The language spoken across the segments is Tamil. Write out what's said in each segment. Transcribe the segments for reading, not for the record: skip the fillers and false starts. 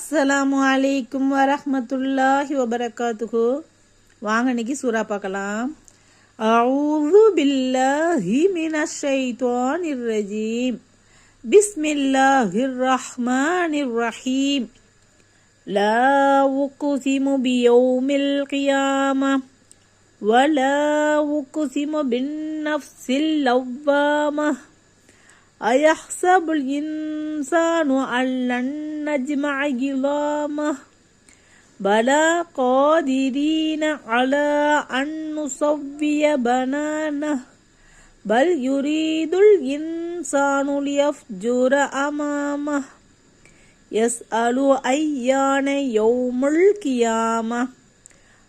அஸ்ஸலாமு அலைக்கும் வரஹ்மத்துல்லாஹி வபரகாத்துஹு. வாங்க இன்னைக்கு சூரா பார்க்கலாம். அஊது பில்லாஹி மினஷ் ஷைத்தானிர் ரஜீம். பிஸ்மில்லாஹிர் ரஹ்மானிர் ரஹீம். லா உக்ஸிமு பியௌமில் கியாமா வலா உக்ஸிமு பின்னஃப்ஸில் லவ்வாமா. அயஹ்சபுல் இன்சானு அல்லன் நஜ்மஅ இலாமஹ பலா காதிரீன அலா அன் நுஸவ்விய பனானஹ பல் யுரீதுல் இன்சானு லியஃஜுர அமாமஹ யஸ்அலு அய்யான யௌமுல் கியாமஹ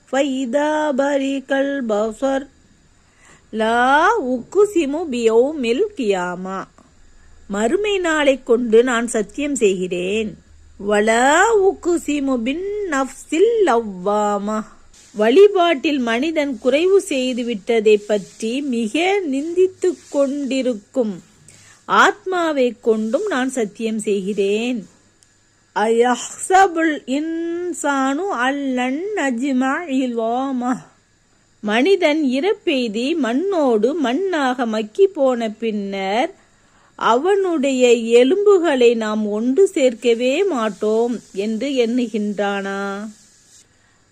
ஃபைதா பரிகல் பஸர். லா உக்ஸிமு பியௌமில் கியாமா, மறுமை நாளை கொண்டு நான் சத்தியம் செய்கிறேன். வலா உக்ஸிமு பின்னஃப்ஸில் லவ்வாமா, வழிபாட்டில் மனிதன் குறைவு செய்து விட்டதை பற்றி மிக நிந்தித்து கொண்டிருக்கும் ஆத்மாவை கொண்டும் நான் சத்தியம் செய்கிறேன். அயஹ்சபுல் இன்சானு அல்லன் நஜ்மஅ இலாமஹ, மனிதன் இறப்பெய்தி மண்ணோடு மண்ணாக மக்கி போன பின்னர் அவனுடைய எலும்புகளை நாம் ஒன்று சேர்க்கவே மாட்டோம் என்று எண்ணுகின்றானா?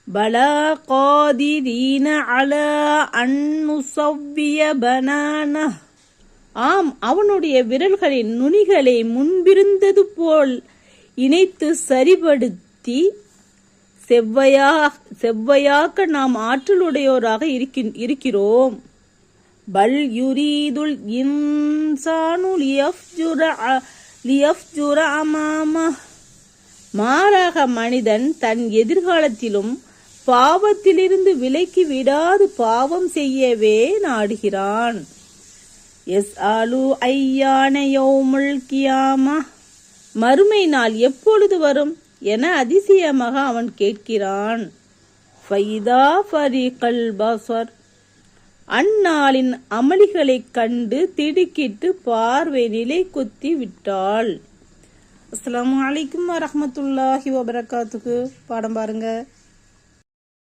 பலா காதிரீன அலா அன் நுஸவ்விய பனானஹ, ஆம், அவனுடைய விரல்களின் நுனிகளை முன்பிருந்தது போல் இணைத்து சரிபடுத்தி செவ்வையாக்க நாம் ஆற்றலுடையோராக இருக்கிறோம். பல் யுரீதுல் இன்சானு லியஃஜுர அமாமஹ, மாறாக மனிதன் தன் எதிர்காலத்திலும் பாவத்திலிருந்து விலக்கி விடாது பாவம் செய்யவே நாடுகிறான். யஸ்அலு அய்யான யௌமுல் கியாமா, மறுமை நாள் எப்பொழுது வரும் என அதிசயமாக அவன் கேட்கிறான். ஃபைதா பரிகல் பஸர், அந்நாளின் அமளிகளைக் கண்டு திடுக்கிட்டு பார்வை நிலை குத்தி விட்டாள். அஸ்ஸலாமு அலைக்கும் வரஹ்மத்துல்லாஹி வபரகாத்துஹு. பாடம் பாருங்க.